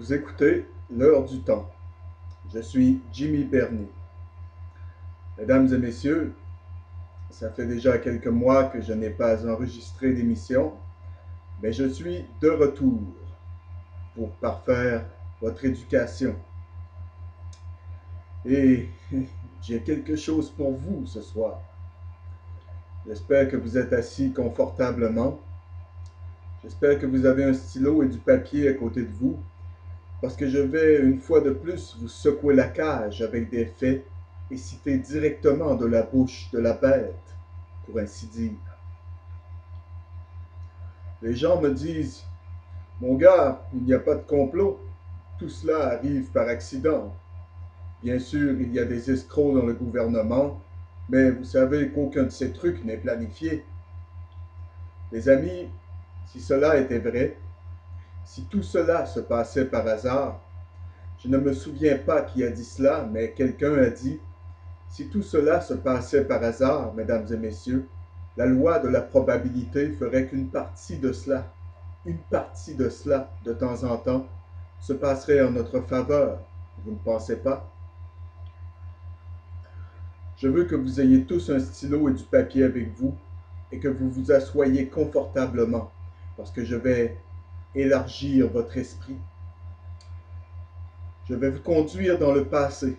Vous écoutez L'heure du temps. Je suis Jimmy Bernier. Mesdames et messieurs, ça fait déjà quelques mois que je n'ai pas enregistré d'émission, mais je suis de retour pour parfaire votre éducation. Et j'ai quelque chose pour vous ce soir. J'espère que vous êtes assis confortablement. J'espère que vous avez un stylo et du papier à côté de vous, parce que je vais une fois de plus vous secouer la cage avec des faits et citer directement de la bouche de la bête, pour ainsi dire. Les gens me disent, mon gars, il n'y a pas de complot, tout cela arrive par accident. Bien sûr, il y a des escrocs dans le gouvernement, mais vous savez qu'aucun de ces trucs n'est planifié. Les amis, si cela était vrai, si tout cela se passait par hasard, je ne me souviens pas qui a dit cela, mais quelqu'un a dit, si tout cela se passait par hasard, mesdames et messieurs, la loi de la probabilité ferait qu'une partie de cela, de temps en temps, se passerait en notre faveur. Vous ne pensez pas? Je veux que vous ayez tous un stylo et du papier avec vous et que vous vous assoyiez confortablement parce que je vais élargir votre esprit. Je vais vous conduire dans le passé.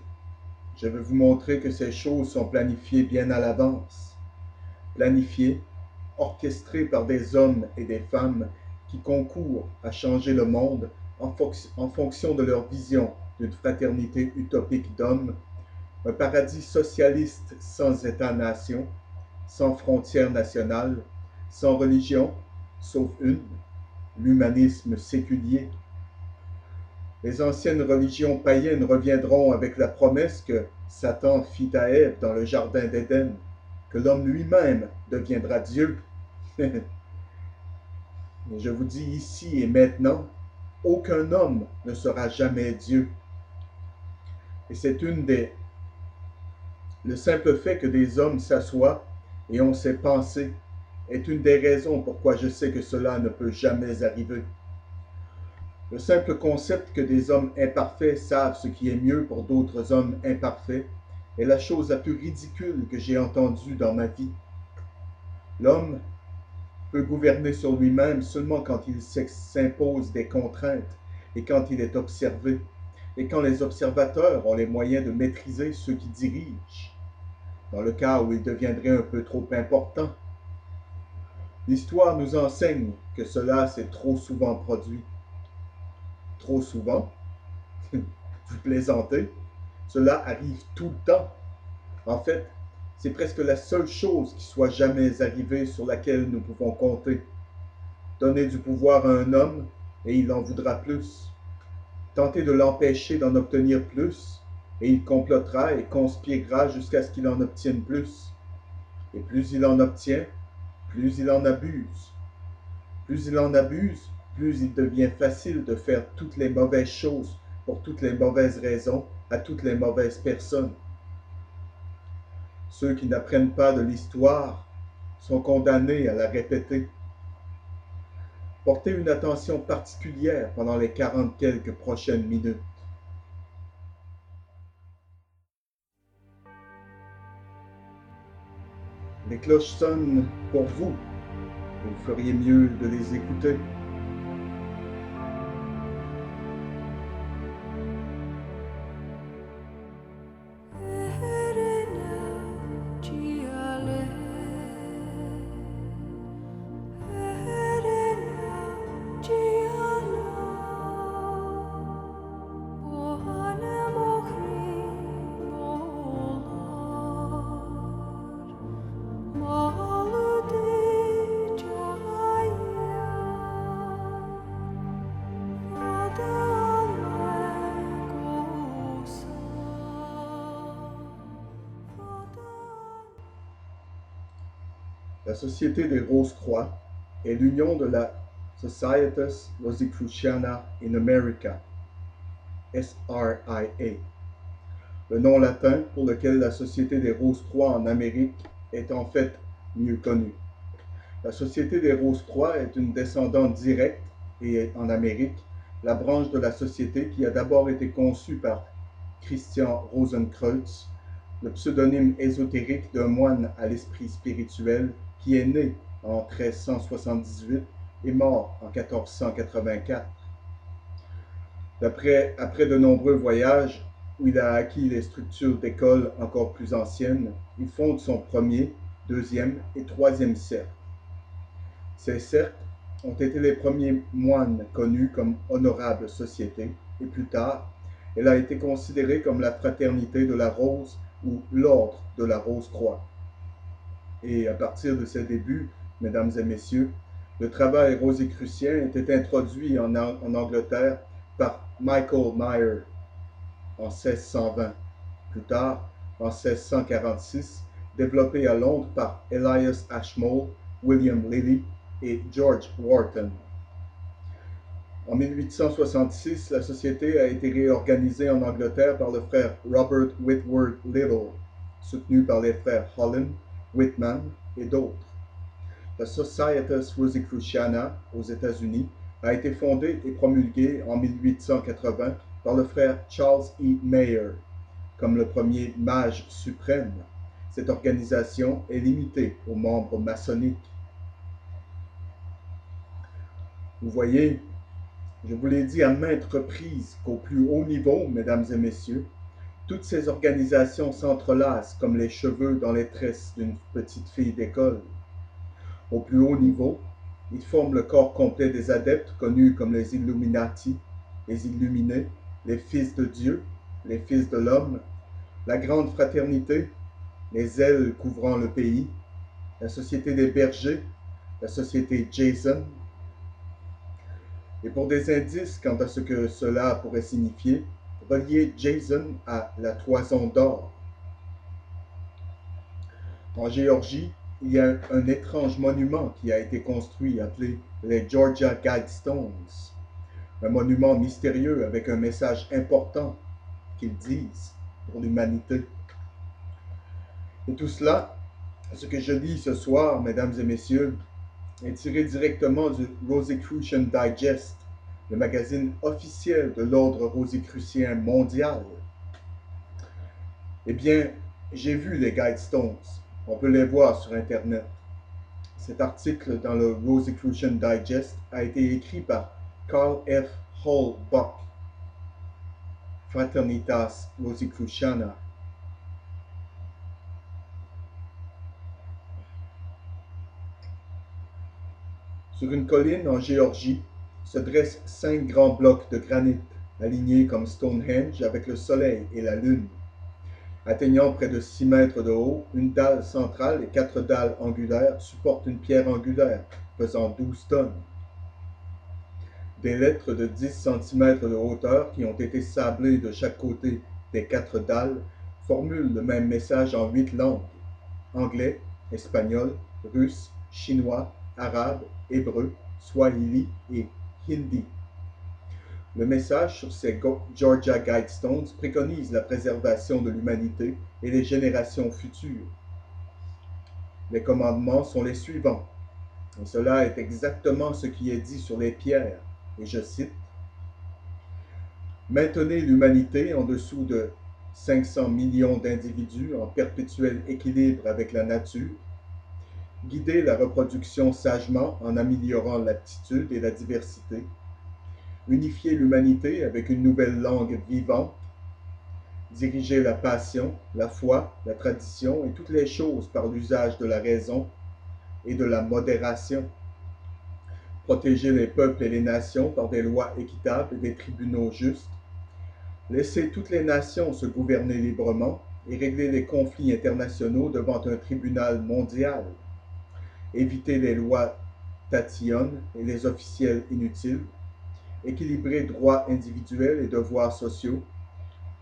Je vais vous montrer que ces choses sont planifiées bien à l'avance. Planifiées, orchestrées par des hommes et des femmes qui concourent à changer le monde en fonction de leur vision d'une fraternité utopique d'hommes, un paradis socialiste sans État-nation, sans frontières nationales, sans religion, sauf une, l'humanisme séculier. Les anciennes religions païennes reviendront avec la promesse que Satan fit à Ève dans le jardin d'Éden, que l'homme lui-même deviendra Dieu. Mais je vous dis ici et maintenant, aucun homme ne sera jamais Dieu. Et c'est le simple fait que des hommes s'assoient et ont ces pensées est une des raisons pourquoi je sais que cela ne peut jamais arriver. Le simple concept que des hommes imparfaits savent ce qui est mieux pour d'autres hommes imparfaits est la chose la plus ridicule que j'ai entendue dans ma vie. L'homme peut gouverner sur lui-même seulement quand il s'impose des contraintes et quand il est observé, et quand les observateurs ont les moyens de maîtriser ceux qui dirigent, dans le cas où ils deviendraient un peu trop importants. L'histoire nous enseigne que cela s'est trop souvent produit. Trop souvent? Vous plaisantez? Cela arrive tout le temps. En fait, c'est presque la seule chose qui soit jamais arrivée sur laquelle nous pouvons compter. Donner du pouvoir à un homme et il en voudra plus. Tenter de l'empêcher d'en obtenir plus et il complotera et conspirera jusqu'à ce qu'il en obtienne plus. Et plus il en obtient, plus il en abuse. Plus il en abuse, plus il devient facile de faire toutes les mauvaises choses pour toutes les mauvaises raisons à toutes les mauvaises personnes. Ceux qui n'apprennent pas de l'histoire sont condamnés à la répéter. Portez une attention particulière pendant les 40 quelques prochaines minutes. Les cloches sonnent pour vous. Vous feriez mieux de les écouter. La Société des Rose-Croix est l'union de la Societas Rosicruciana in America, SRIA, le nom latin pour lequel la Société des Rose-Croix en Amérique est en fait mieux connue. La Société des Rose-Croix est une descendante directe, et en Amérique, la branche de la société qui a d'abord été conçue par Christian Rosenkreutz, le pseudonyme ésotérique d'un moine à l'esprit spirituel qui est né en 1378 et mort en 1484. Après de nombreux voyages où il a acquis les structures d'écoles encore plus anciennes, il fonde son premier, deuxième et troisième cercle. Ces cercles ont été les premiers moines connus comme honorable société, et plus tard, elle a été considérée comme la fraternité de la Rose ou l'ordre de la Rose-Croix. Et à partir de ses débuts, mesdames et messieurs, le travail rosicrucien était introduit en Angleterre par Michael Meyer en 1620. Plus tard, en 1646, développé à Londres par Elias Ashmole, William Lilly et George Wharton. En 1866, la société a été réorganisée en Angleterre par le frère Robert Whitworth Little, soutenu par les frères Holland, Whitman et d'autres. La Societas Rosicruciana aux États-Unis a été fondée et promulguée en 1880 par le frère Charles E. Mayer comme le premier mage suprême. Cette organisation est limitée aux membres maçonniques. Vous voyez, je vous l'ai dit à maintes reprises qu'au plus haut niveau, mesdames et messieurs, toutes ces organisations s'entrelacent comme les cheveux dans les tresses d'une petite fille d'école. Au plus haut niveau, ils forment le corps complet des adeptes connus comme les Illuminati, les Illuminés, les Fils de Dieu, les Fils de l'Homme, la Grande Fraternité, les ailes couvrant le pays, la Société des Bergers, la Société Jason. Et pour des indices quant à ce que cela pourrait signifier, reliez Jason à la Toison d'Or. En Géorgie, il y a un étrange monument qui a été construit appelé les Georgia Guidestones. Un monument mystérieux avec un message important qu'ils disent pour l'humanité. Et tout cela, ce que je lis ce soir, mesdames et messieurs, est tiré directement du Rosicrucian Digest, le magazine officiel de l'ordre rosicrucien mondial. Eh bien, j'ai vu les Guidestones. On peut les voir sur Internet. Cet article dans le Rosicrucian Digest a été écrit par Carl F. Hall Buck, Fraternitas Rosicruciana. Sur une colline en Géorgie se dressent 5 grands blocs de granit, alignés comme Stonehenge avec le soleil et la lune. Atteignant près de 6 mètres de haut, une dalle centrale et 4 dalles angulaires supportent une pierre angulaire pesant 12 tonnes. Des lettres de 10 cm de hauteur qui ont été sablées de chaque côté des 4 dalles formulent le même message en 8 langues: anglais, espagnol, russe, chinois, arabe, hébreu, swahili et hindi. Le message sur ces Georgia Guidestones préconise la préservation de l'humanité et des générations futures. Les commandements sont les suivants, et cela est exactement ce qui est dit sur les pierres, et je cite: « Maintenez l'humanité en dessous de 500 millions d'individus en perpétuel équilibre avec la nature, guidez la reproduction sagement en améliorant l'aptitude et la diversité, unifiez l'humanité avec une nouvelle langue vivante, dirigez la passion, la foi, la tradition et toutes les choses par l'usage de la raison et de la modération. Protégez les peuples et les nations par des lois équitables et des tribunaux justes. Laissez toutes les nations se gouverner librement et régler les conflits internationaux devant un tribunal mondial. Évitez les lois tatillonnes et les officiels inutiles. Équilibrez droits individuels et devoirs sociaux.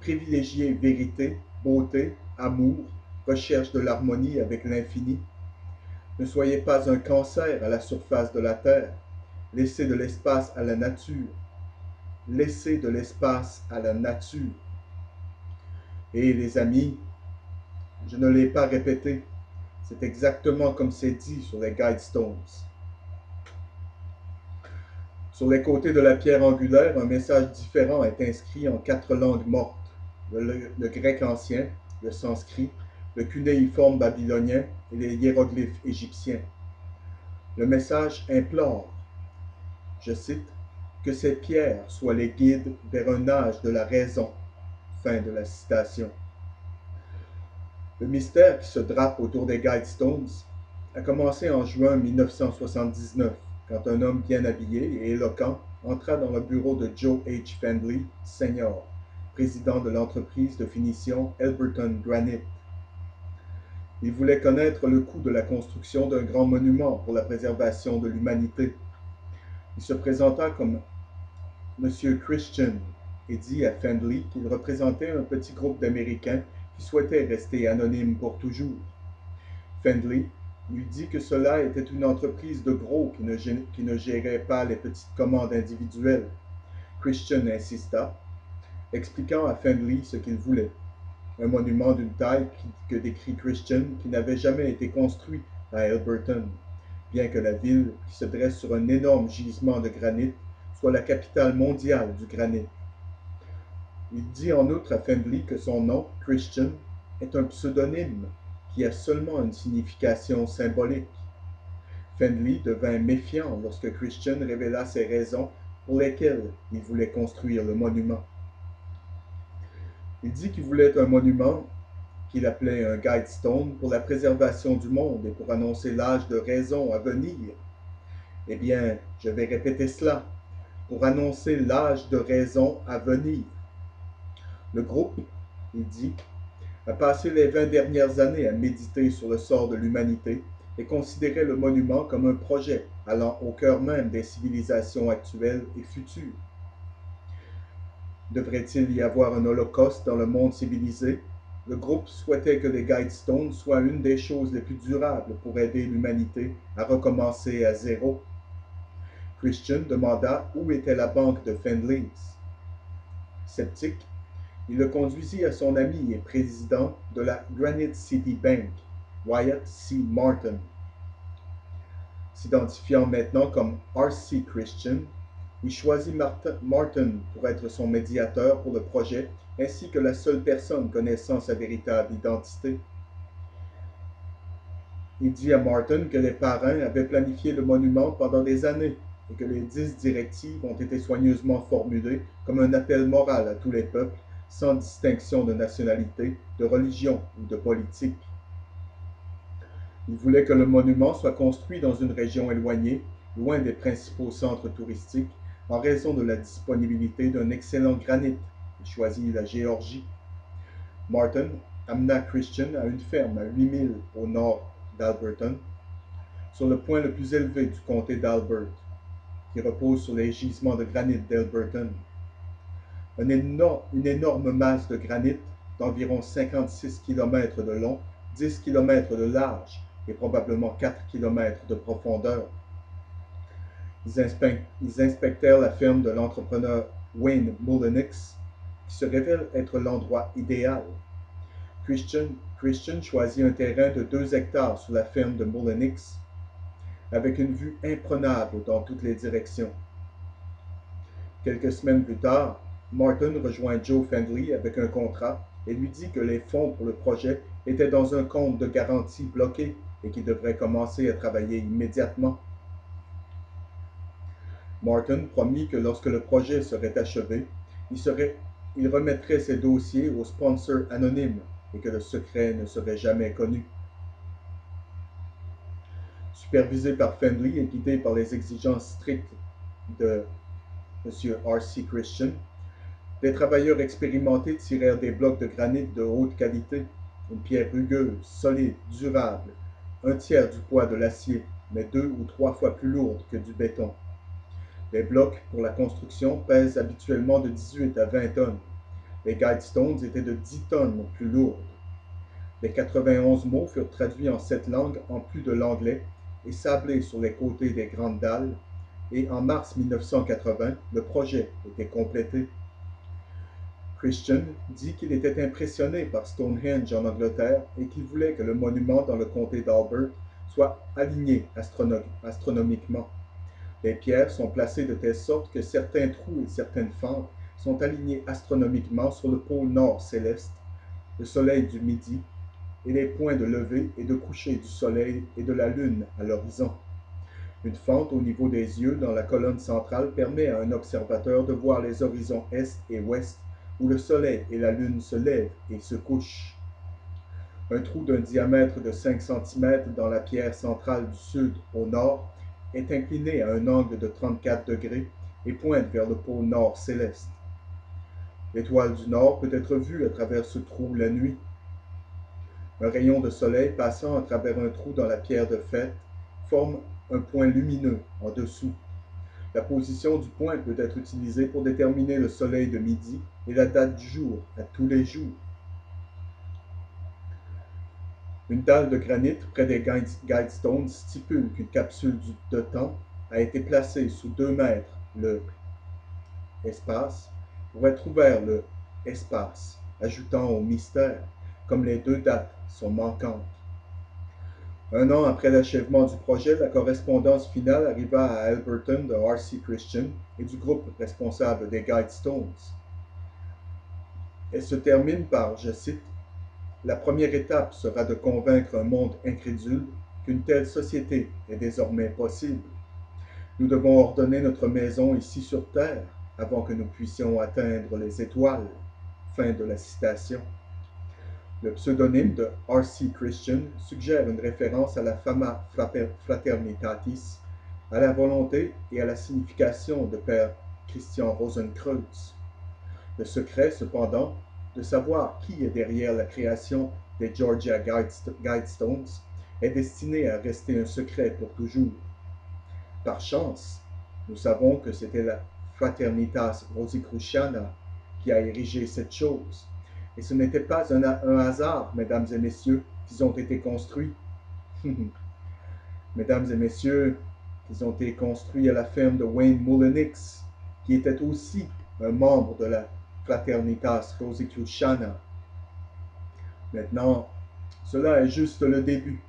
Privilégiez vérité, beauté, amour, recherche de l'harmonie avec l'infini. Ne soyez pas un cancer à la surface de la Terre. Laissez de l'espace à la nature. Laissez de l'espace à la nature. Et les amis, je ne l'ai pas répété. C'est exactement comme c'est dit sur les Guidestones. Sur les côtés de la pierre angulaire, un message différent est inscrit en 4 langues mortes. Le grec ancien, le sanskrit, le cunéiforme babylonien et les hiéroglyphes égyptiens. Le message implore, je cite, que ces pierres soient les guides vers un âge de la raison. Fin de la citation. Le mystère qui se drape autour des Guidestones a commencé en juin 1979, quand un homme bien habillé et éloquent entra dans le bureau de Joe H. Fendley, Sr., président de l'entreprise de finition Elberton Granite. Il voulait connaître le coût de la construction d'un grand monument pour la préservation de l'humanité. Il se présenta comme Monsieur Christian et dit à Fendley qu'il représentait un petit groupe d'Américains qui souhaitaient rester anonymes pour toujours. Fendley lui dit que cela était une entreprise de gros qui ne gérait pas les petites commandes individuelles. Christian insista, expliquant à Fendley ce qu'il voulait. Un monument d'une taille que décrit Christian qui n'avait jamais été construit à Elberton, bien que la ville, qui se dresse sur un énorme gisement de granit, soit la capitale mondiale du granit. Il dit en outre à Fendley que son nom, Christian, est un pseudonyme qui a seulement une signification symbolique. Fendley devint méfiant lorsque Christian révéla ses raisons pour lesquelles il voulait construire le monument. Il dit qu'il voulait un monument qu'il appelait un guidestone pour la préservation du monde et pour annoncer l'âge de raison à venir. Eh bien, je vais répéter cela, pour annoncer l'âge de raison à venir. Le groupe, il dit, a passé les 20 dernières années à méditer sur le sort de l'humanité et considérait le monument comme un projet allant au cœur même des civilisations actuelles et futures. Devrait-il y avoir un holocauste dans le monde civilisé? Le groupe souhaitait que les Guidestones soient une des choses les plus durables pour aider l'humanité à recommencer à zéro. Christian demanda où était la banque de Fendley's. Sceptique, il le conduisit à son ami et président de la Granite City Bank, Wyatt C. Martin. S'identifiant maintenant comme R.C. Christian, il choisit Martin pour être son médiateur pour le projet, ainsi que la seule personne connaissant sa véritable identité. Il dit à Martin que les parrains avaient planifié le monument pendant des années et que les 10 directives ont été soigneusement formulées comme un appel moral à tous les peuples, sans distinction de nationalité, de religion ou de politique. Il voulait que le monument soit construit dans une région éloignée, loin des principaux centres touristiques, en raison de la disponibilité d'un excellent granit. Il choisit la Géorgie. Martin amena Christian à une ferme à 8000 au nord d'Alberton, sur le point le plus élevé du comté d'Albert, qui repose sur les gisements de granit d'Alberton. Une énorme masse de granit d'environ 56 km de long, 10 km de large et probablement 4 km de profondeur. Ils inspectèrent la ferme de l'entrepreneur Wayne Mullenix, qui se révèle être l'endroit idéal. Christian choisit un terrain de 2 hectares sur la ferme de Mullenix, avec une vue imprenable dans toutes les directions. Quelques semaines plus tard, Martin rejoint Joe Fendley avec un contrat et lui dit que les fonds pour le projet étaient dans un compte de garantie bloqué et qu'il devrait commencer à travailler immédiatement. Martin promit que lorsque le projet serait achevé, il remettrait ses dossiers au sponsor anonyme et que le secret ne serait jamais connu. Supervisé par Fendley et guidé par les exigences strictes de M. R.C. Christian, des travailleurs expérimentés tirèrent des blocs de granit de haute qualité, une pierre rugueuse, solide, durable, un tiers du poids de l'acier, mais 2 ou 3 fois plus lourde que du béton. Les blocs pour la construction pèsent habituellement de 18 à 20 tonnes. Les Guidestones étaient de 10 tonnes plus lourdes. Les 91 mots furent traduits en 7 langues en plus de l'anglais et sablés sur les côtés des grandes dalles, et en mars 1980, le projet était complété. Christian dit qu'il était impressionné par Stonehenge en Angleterre et qu'il voulait que le monument dans le comté d'Albert soit aligné astronomiquement. Les pierres sont placées de telle sorte que certains trous et certaines fentes sont alignés astronomiquement sur le pôle nord céleste, le soleil du midi, et les points de lever et de coucher du soleil et de la lune à l'horizon. Une fente au niveau des yeux dans la colonne centrale permet à un observateur de voir les horizons est et ouest où le soleil et la lune se lèvent et se couchent. Un trou d'un diamètre de 5 cm dans la pierre centrale du sud au nord est incliné à un angle de 34 degrés et pointe vers le pôle nord céleste. L'étoile du nord peut être vue à travers ce trou la nuit. Un rayon de soleil passant à travers un trou dans la pierre de fête forme un point lumineux en dessous. La position du point peut être utilisée pour déterminer le soleil de midi et la date du jour à tous les jours. Une dalle de granit près des guidestones stipule qu'une capsule de temps a été placée sous 2 mètres le espace pour être ouvert le espace, ajoutant au mystère, comme les 2 dates sont manquantes. Un an après l'achèvement du projet, la correspondance finale arriva à Alberton de R.C. Christian et du groupe responsable des Guidestones. Elle se termine par, je cite, « La première étape sera de convaincre un monde incrédule qu'une telle société est désormais possible. Nous devons ordonner notre maison ici sur Terre avant que nous puissions atteindre les étoiles. » Fin de la citation. Le pseudonyme de R.C. Christian suggère une référence à la Fama Fraternitatis, à la volonté et à la signification de Père Christian Rosenkreuz. Le secret, cependant, de savoir qui est derrière la création des Georgia Guidestones est destiné à rester un secret pour toujours. Par chance, nous savons que c'était la Fraternitas Rosicruciana qui a érigé cette chose. Et ce n'était pas un hasard, mesdames et messieurs, qu'ils ont été construits. Mesdames et messieurs, qu'ils ont été construits à la ferme de Wayne Mullenix, qui était aussi un membre de la Fraternitas Rosicruciana. Maintenant, cela est juste le début,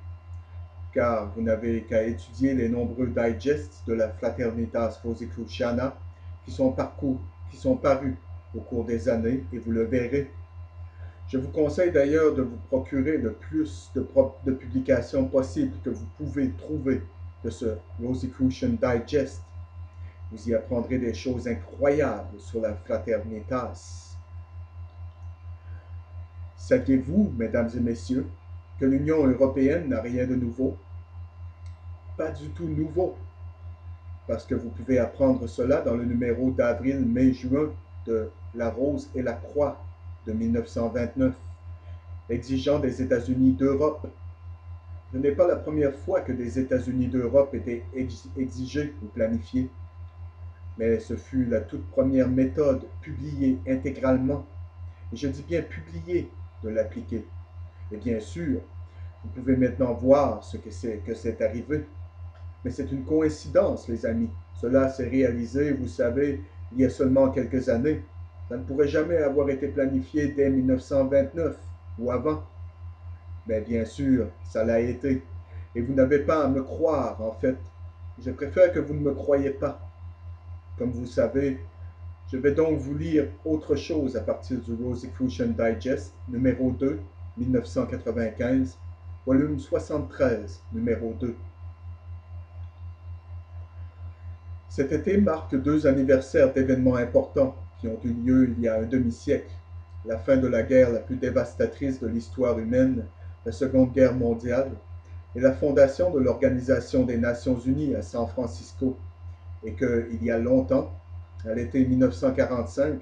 car vous n'avez qu'à étudier les nombreux digests de la Fraternitas Rosicruciana qui sont parus au cours des années, et vous le verrez. Je vous conseille d'ailleurs de vous procurer le plus de publications possibles que vous pouvez trouver de ce Rosicrucian Digest. Vous y apprendrez des choses incroyables sur la Fraternitas. Saviez-vous, mesdames et messieurs, que l'Union européenne n'a rien de nouveau? Pas du tout nouveau, parce que vous pouvez apprendre cela dans le numéro d'avril, mai, juin de La Rose et la Croix de 1929. Exigeant des États-Unis d'Europe. Ce n'est pas la première fois que des États-Unis d'Europe étaient exigés ou planifiés, mais ce fut la toute première méthode publiée intégralement, et je dis bien publiée, de l'appliquer. Et bien sûr, vous pouvez maintenant voir ce que c'est arrivé. Mais c'est une coïncidence, les amis. Cela s'est réalisé, vous savez, il y a seulement quelques années. Ça ne pourrait jamais avoir été planifié dès 1929 ou avant. Mais bien sûr, ça l'a été. Et vous n'avez pas à me croire, en fait. Je préfère que vous ne me croyiez pas. Comme vous savez, je vais donc vous lire autre chose à partir du Rosicrucian Digest, numéro 2, 1995, volume 73, numéro 2. Cet été marque 2 anniversaires d'événements importants qui ont eu lieu il y a un demi-siècle. La fin de la guerre la plus dévastatrice de l'histoire humaine, la Seconde Guerre mondiale, et la fondation de l'Organisation des Nations Unies à San Francisco, et qu'il y a longtemps, à l'été 1945,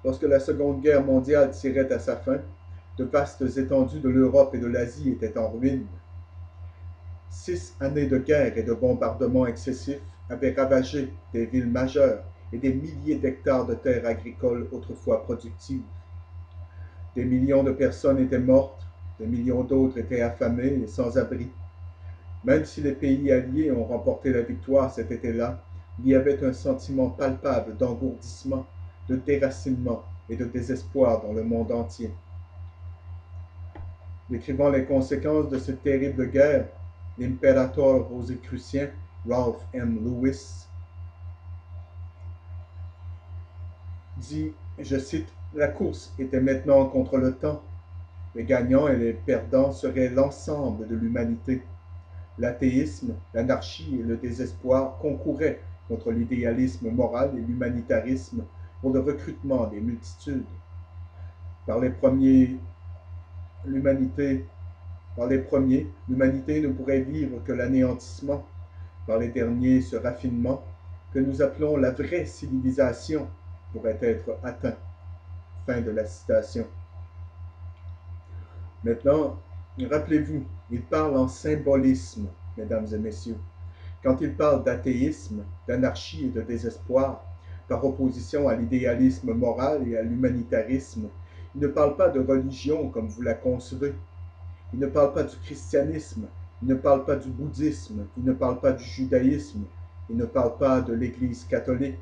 lorsque la Seconde Guerre mondiale tirait à sa fin, de vastes étendues de l'Europe et de l'Asie étaient en ruine. 6 années de guerre et de bombardements excessifs avaient ravagé des villes majeures et des milliers d'hectares de terres agricoles autrefois productives. Des millions de personnes étaient mortes, Des millions d'autres étaient affamés et sans abri. Même si les pays alliés ont remporté la victoire cet été-là, il y avait un sentiment palpable d'engourdissement, de déracinement et de désespoir dans le monde entier. Décrivant les conséquences de cette terrible guerre, l'impérator rosicrucien Ralph M. Lewis dit, je cite, la course était maintenant contre le temps. Les gagnants et les perdants seraient l'ensemble de l'humanité. L'athéisme, l'anarchie et le désespoir concouraient contre l'idéalisme moral et l'humanitarisme pour le recrutement des multitudes. Par les premiers, l'humanité ne pourrait vivre que l'anéantissement. Par les derniers, ce raffinement que nous appelons la vraie civilisation pourrait être atteint. Fin de la citation. Maintenant, rappelez-vous, il parle en symbolisme, mesdames et messieurs. Quand il parle d'athéisme, d'anarchie et de désespoir, par opposition à l'idéalisme moral et à l'humanitarisme, il ne parle pas de religion comme vous la concevez. Il ne parle pas du christianisme, il ne parle pas du bouddhisme, il ne parle pas du judaïsme, il ne parle pas de l'Église catholique.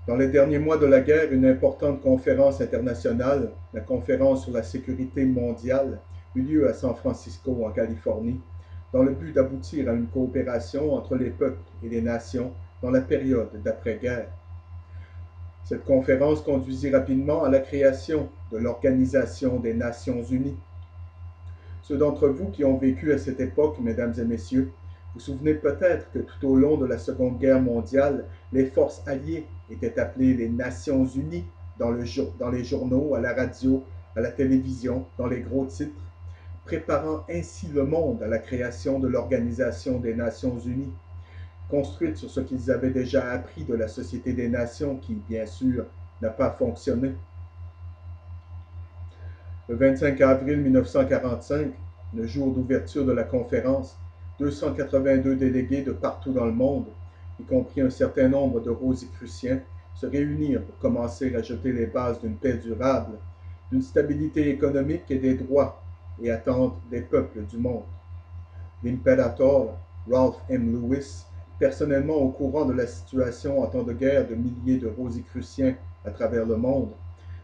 Dans les derniers mois de la guerre, une importante conférence internationale, la Conférence sur la sécurité mondiale, eut lieu à San Francisco, en Californie, dans le but d'aboutir à une coopération entre les peuples et les nations dans la période d'après-guerre. Cette conférence conduisit rapidement à la création de l'Organisation des Nations Unies. Ceux d'entre vous qui ont vécu à cette époque, mesdames et messieurs, vous souvenez peut-être que tout au long de la Seconde Guerre mondiale, les forces alliées étaient appelées les Nations Unies dans les journaux, à la radio, à la télévision, dans les gros titres, préparant ainsi le monde à la création de l'Organisation des Nations Unies, construite sur ce qu'ils avaient déjà appris de la Société des Nations qui, bien sûr, n'a pas fonctionné. Le 25 avril 1945, le jour d'ouverture de la conférence, 282 délégués de partout dans le monde, y compris un certain nombre de Rosicruciens, se réunirent pour commencer à jeter les bases d'une paix durable, d'une stabilité économique et des droits et attentes des peuples du monde. L'impérator Ralph M. Lewis, personnellement au courant de la situation en temps de guerre de milliers de Rosicruciens à travers le monde,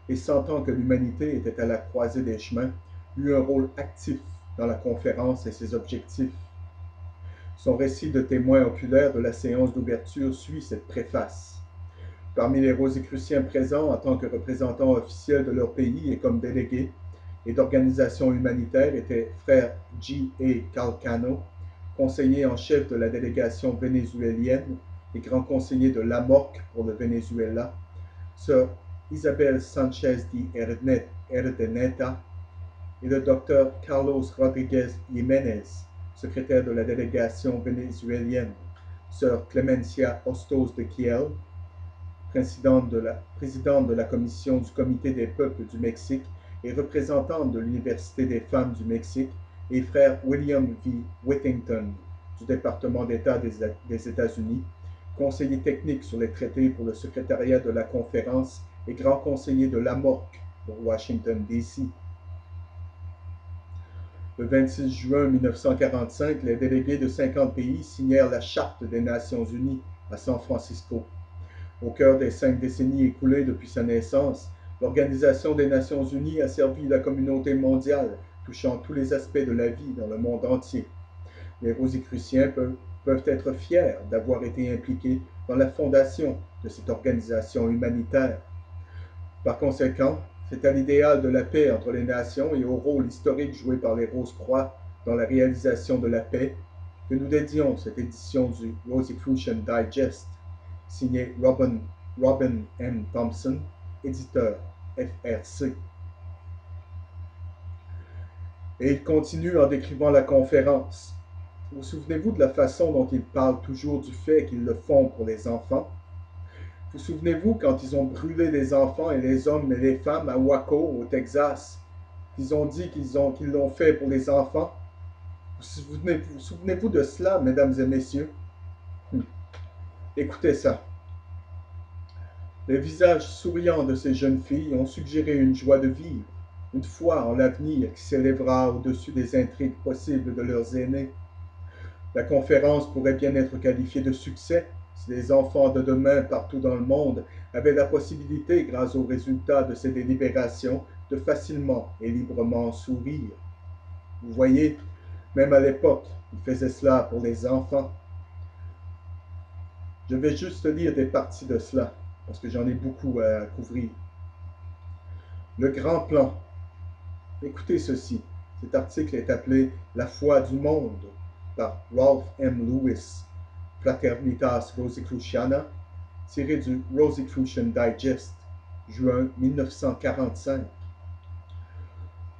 et sentant que l'humanité était à la croisée des chemins, eut un rôle actif dans la conférence et ses objectifs. Son récit de témoin oculaire de la séance d'ouverture suit cette préface. Parmi les Rosicruciens présents en tant que représentants officiels de leur pays et comme délégués, et d'organisations humanitaires étaient frère G. A. Calcano, conseiller en chef de la délégation vénézuélienne et grand conseiller de l'AMOC pour le Venezuela, sœur Isabel Sanchez de Erdeneta et le docteur Carlos Rodriguez Jiménez, secrétaire de la délégation vénézuélienne, sœur Clemencia Hostos de Kiel, présidente de la commission du Comité des peuples du Mexique et représentante de l'Université des femmes du Mexique, et frère William V. Whittington, du département d'État des États-Unis, conseiller technique sur les traités pour le secrétariat de la conférence et grand conseiller de l'AMOC pour Washington, D.C. Le 26 juin 1945, les délégués de 50 pays signèrent la Charte des Nations Unies à San Francisco. Au cœur des 5 décennies écoulées depuis sa naissance, l'Organisation des Nations Unies a servi la communauté mondiale, touchant tous les aspects de la vie dans le monde entier. Les Rosicruciens peuvent être fiers d'avoir été impliqués dans la fondation de cette organisation humanitaire. Par conséquent, c'est à l'idéal de la paix entre les nations et au rôle historique joué par les Rose-Croix dans la réalisation de la paix que nous dédions cette édition du Rosicrucian Digest, signé Robin M. Thompson, éditeur FRC. Et il continue en décrivant la conférence. Vous souvenez-vous de la façon dont ils parlent toujours du fait qu'ils le font pour les enfants? Vous souvenez-vous quand ils ont brûlé les enfants et les hommes et les femmes à Waco, au Texas? Ils ont dit qu'ils l'ont fait pour les enfants? Vous souvenez-vous de cela, mesdames et messieurs? Écoutez ça. Les visages souriants de ces jeunes filles ont suggéré une joie de vivre, une foi en l'avenir qui s'élèvera au-dessus des intrigues possibles de leurs aînés. La conférence pourrait bien être qualifiée de succès si les enfants de demain partout dans le monde avaient la possibilité, grâce aux résultats de ces délibérations, de facilement et librement sourire. Vous voyez, même à l'époque, ils faisaient cela pour les enfants. Je vais juste lire des parties de cela, parce que j'en ai beaucoup à couvrir. Le grand plan. Écoutez ceci. Cet article est appelé La foi du monde par Ralph M. Lewis, Fraternitas Rosicruciana, tiré du Rosicrucian Digest, juin 1945.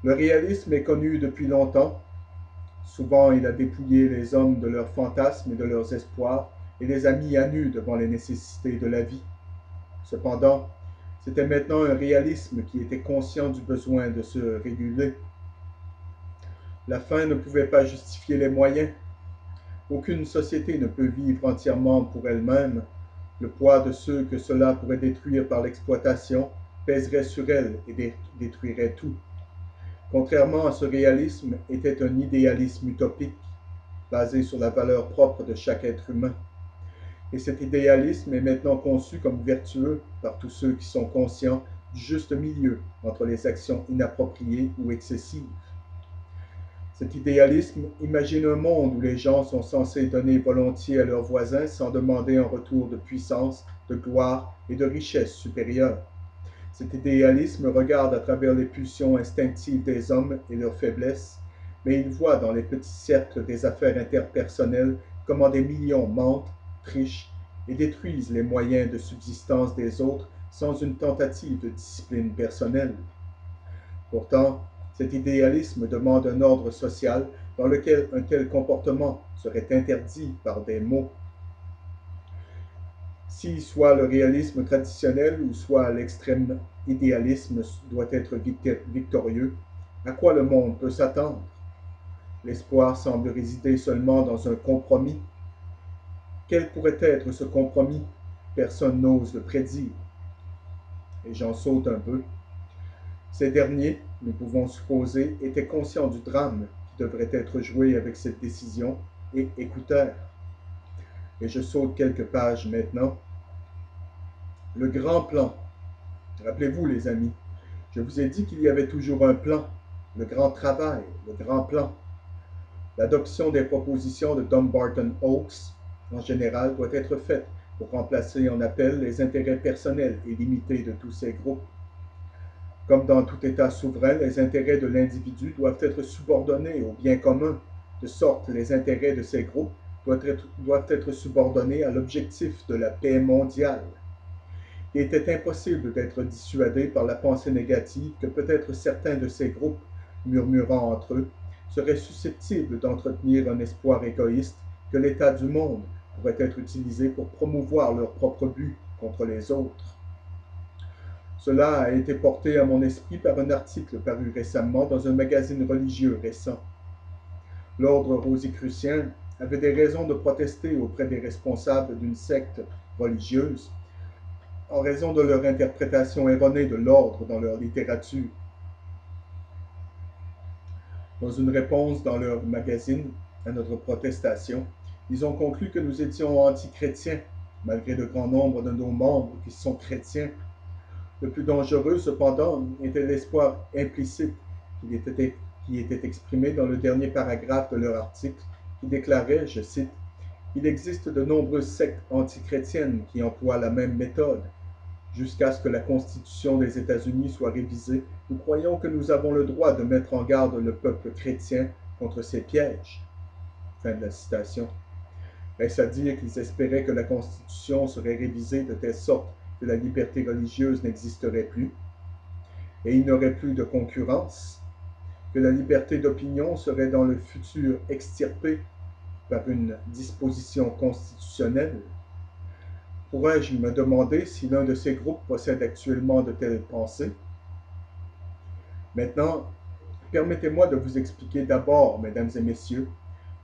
Le réalisme est connu depuis longtemps. Souvent, il a dépouillé les hommes de leurs fantasmes et de leurs espoirs et les a mis à nu devant les nécessités de la vie. Cependant, c'était maintenant un réalisme qui était conscient du besoin de se réguler. La fin ne pouvait pas justifier les moyens. Aucune société ne peut vivre entièrement pour elle-même. Le poids de ceux que cela pourrait détruire par l'exploitation pèserait sur elle et détruirait tout. Contrairement à ce réalisme, était un idéalisme utopique, basé sur la valeur propre de chaque être humain. Et cet idéalisme est maintenant conçu comme vertueux par tous ceux qui sont conscients du juste milieu entre les actions inappropriées ou excessives. Cet idéalisme imagine un monde où les gens sont censés donner volontiers à leurs voisins sans demander en retour de puissance, de gloire et de richesse supérieure. Cet idéalisme regarde à travers les pulsions instinctives des hommes et leurs faiblesses, mais il voit dans les petits cercles des affaires interpersonnelles comment des millions mentent, trichent et détruisent les moyens de subsistance des autres sans une tentative de discipline personnelle. Pourtant, cet idéalisme demande un ordre social dans lequel un tel comportement serait interdit par des mots. Si soit le réalisme traditionnel ou soit l'extrême idéalisme doit être victorieux, à quoi le monde peut s'attendre? L'espoir semble résider seulement dans un compromis. Quel pourrait être ce compromis? Personne n'ose le prédire. Et j'en saute un peu. Ces derniers, nous pouvons supposer, étaient conscients du drame qui devrait être joué avec cette décision et écoutèrent. Et je saute quelques pages maintenant. Le grand plan. Rappelez-vous, les amis, je vous ai dit qu'il y avait toujours un plan, le grand travail, le grand plan. L'adoption des propositions de Dumbarton Oaks, en général, doit être faite pour remplacer en appel les intérêts personnels et limités de tous ces groupes. Comme dans tout État souverain, les intérêts de l'individu doivent être subordonnés au bien commun, de sorte que les intérêts de ces groupes doivent être subordonnés à l'objectif de la paix mondiale. Il était impossible d'être dissuadé par la pensée négative que peut-être certains de ces groupes, murmurant entre eux, seraient susceptibles d'entretenir un espoir égoïste que l'état du monde pourrait être utilisé pour promouvoir leurs propres buts contre les autres. Cela a été porté à mon esprit par un article paru récemment dans un magazine religieux récent. L'ordre rosicrucien avait des raisons de protester auprès des responsables d'une secte religieuse en raison de leur interprétation erronée de l'ordre dans leur littérature. Dans une réponse dans leur magazine à notre protestation, ils ont conclu que nous étions anti-chrétiens, malgré le grand nombre de nos membres qui sont chrétiens. Le plus dangereux, cependant, était l'espoir implicite qui était exprimé dans le dernier paragraphe de leur article, qui déclarait, je cite, « Il existe de nombreuses sectes antichrétiennes qui emploient la même méthode. Jusqu'à ce que la Constitution des États-Unis soit révisée, nous croyons que nous avons le droit de mettre en garde le peuple chrétien contre ces pièges. » Fin de la citation. Est-ce à dire qu'ils espéraient que la Constitution serait révisée de telle sorte que la liberté religieuse n'existerait plus, et il n'y aurait plus de concurrence, que la liberté d'opinion serait dans le futur extirpée par une disposition constitutionnelle? Pourrais-je me demander si l'un de ces groupes possède actuellement de telles pensées? Maintenant, permettez-moi de vous expliquer d'abord, mesdames et messieurs,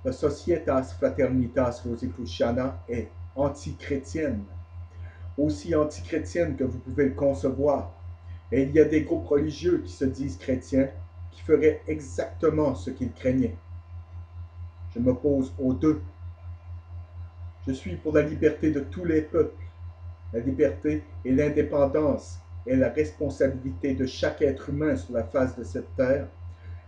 la Societas Fraternitas Rosicruciana est antichrétienne, aussi antichrétienne que vous pouvez le concevoir, Et il y a des groupes religieux qui se disent chrétiens qui feraient exactement ce qu'ils craignaient. Je m'oppose aux deux. Je suis pour la liberté de tous les peuples. La liberté et l'indépendance est la responsabilité de chaque être humain sur la face de cette terre,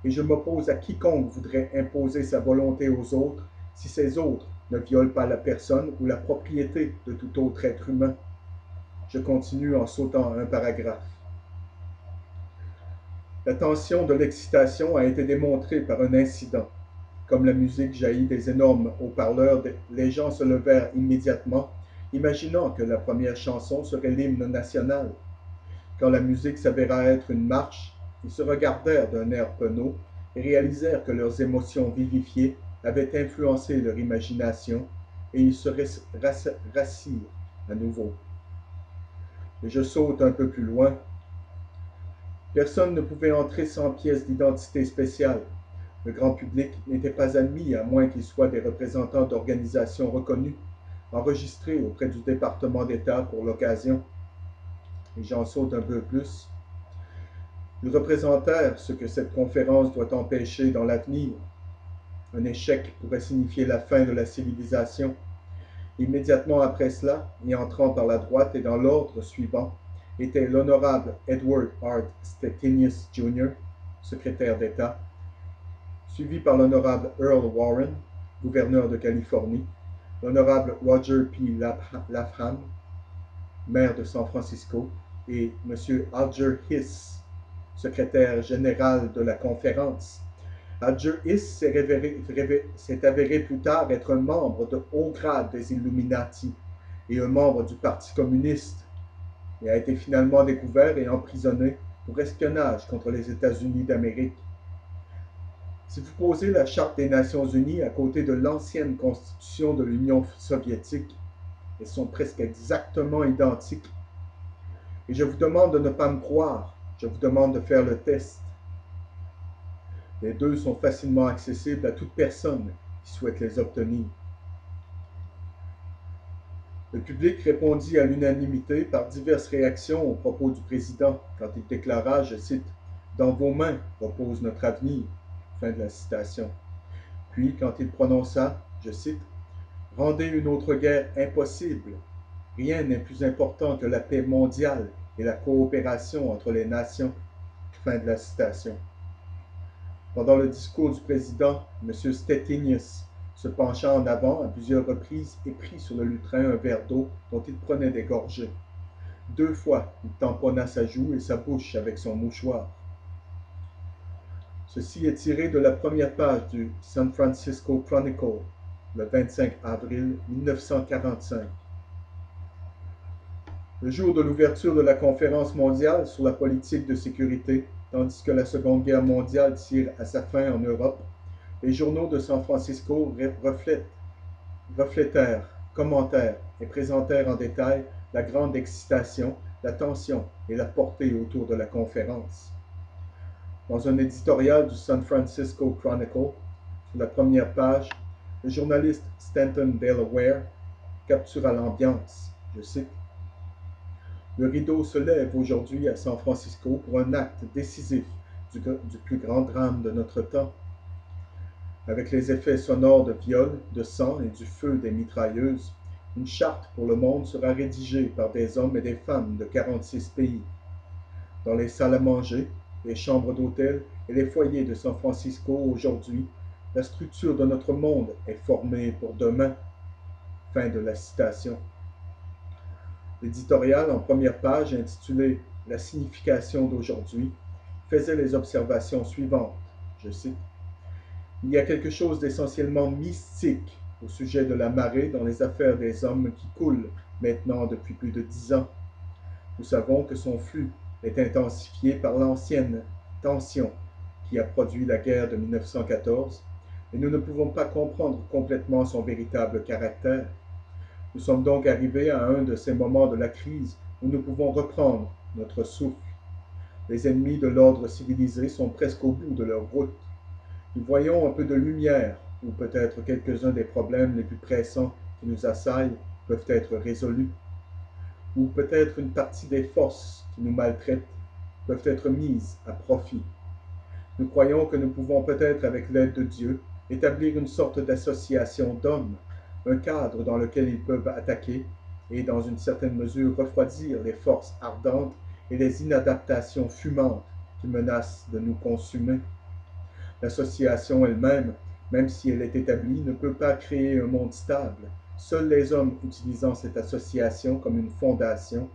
et je m'oppose à quiconque voudrait imposer sa volonté aux autres si ces autres ne violent pas la personne ou la propriété de tout autre être humain. Je continue en sautant un paragraphe. La tension de l'excitation a été démontrée par un incident. Comme la musique jaillit des énormes haut-parleurs, les gens se levèrent immédiatement, imaginant que la première chanson serait l'hymne national. Quand la musique s'avéra être une marche, ils se regardèrent d'un air penaud et réalisèrent que leurs émotions vivifiées avaient influencé leur imagination, et ils se rassirent à nouveau. Et je saute un peu plus loin. Personne ne pouvait entrer sans pièce d'identité spéciale. Le grand public n'était pas admis à moins qu'ils soient des représentants d'organisations reconnues, enregistrés auprès du département d'État pour l'occasion. Et j'en saute un peu plus. Ils représentèrent ce que cette conférence doit empêcher dans l'avenir. Un échec pourrait signifier la fin de la civilisation. Immédiatement après cela, et entrant par la droite et dans l'ordre suivant, était l'honorable Edward Hart Stettinius Jr., secrétaire d'État, suivi par l'honorable Earl Warren, gouverneur de Californie, l'honorable Roger P. Lapham, maire de San Francisco, et M. Alger Hiss, secrétaire général de la conférence. Alger Hiss s'est avéré plus tard être un membre de haut grade des Illuminati et un membre du Parti communiste, et a été finalement découvert et emprisonné pour espionnage contre les États-Unis d'Amérique. Si vous posez la Charte des Nations Unies à côté de l'ancienne Constitution de l'Union soviétique, elles sont presque exactement identiques. Et je vous demande de ne pas me croire, je vous demande de faire le test. Les deux sont facilement accessibles à toute personne qui souhaite les obtenir. Le public répondit à l'unanimité par diverses réactions aux propos du président quand il déclara, je cite, « Dans vos mains repose notre avenir ». Fin de la citation. Puis, quand il prononça, je cite, « Rendez une autre guerre impossible. Rien n'est plus important que la paix mondiale et la coopération entre les nations. » Fin de la citation. Pendant le discours du président, M. Stettinius se pencha en avant à plusieurs reprises et prit sur le lutrin un verre d'eau dont il prenait des gorgées. 2 fois, il tamponna sa joue et sa bouche avec son mouchoir. Ceci est tiré de la première page du San Francisco Chronicle, le 25 avril 1945. Le jour de l'ouverture de la conférence mondiale sur la politique de sécurité, tandis que la Seconde Guerre mondiale tire à sa fin en Europe, les journaux de San Francisco reflétèrent, commentèrent et présentèrent en détail la grande excitation, la tension et la portée autour de la conférence. Dans un éditorial du San Francisco Chronicle, sur la première page, le journaliste Stanton Delaware captura l'ambiance. Je cite, « Le rideau se lève aujourd'hui à San Francisco pour un acte décisif du plus grand drame de notre temps. Avec les effets sonores de viol, de sang et du feu des mitrailleuses, une charte pour le monde sera rédigée par des hommes et des femmes de 46 pays. Dans les salles à manger, les chambres d'hôtel et les foyers de San Francisco aujourd'hui, la structure de notre monde est formée pour demain. » Fin de la citation. L'éditorial en première page intitulé « La signification d'aujourd'hui » faisait les observations suivantes. Je cite, « Il y a quelque chose d'essentiellement mystique au sujet de la marée dans les affaires des hommes qui coulent maintenant depuis plus de 10 ans. Nous savons que son flux est intensifié par l'ancienne tension qui a produit la guerre de 1914, et nous ne pouvons pas comprendre complètement son véritable caractère. Nous sommes donc arrivés à un de ces moments de la crise où nous pouvons reprendre notre souffle. Les ennemis de l'ordre civilisé sont presque au bout de leur route. Nous voyons un peu de lumière, ou peut-être quelques-uns des problèmes les plus pressants qui nous assaillent peuvent être résolus, ou peut-être une partie des forces qui nous maltraitent peuvent être mises à profit. Nous croyons que nous pouvons peut-être, avec l'aide de Dieu, établir une sorte d'association d'hommes, un cadre dans lequel ils peuvent attaquer et, dans une certaine mesure, refroidir les forces ardentes et les inadaptations fumantes qui menacent de nous consumer. L'association elle-même, même si elle est établie, ne peut pas créer un monde stable. Seuls les hommes utilisant cette association comme une fondation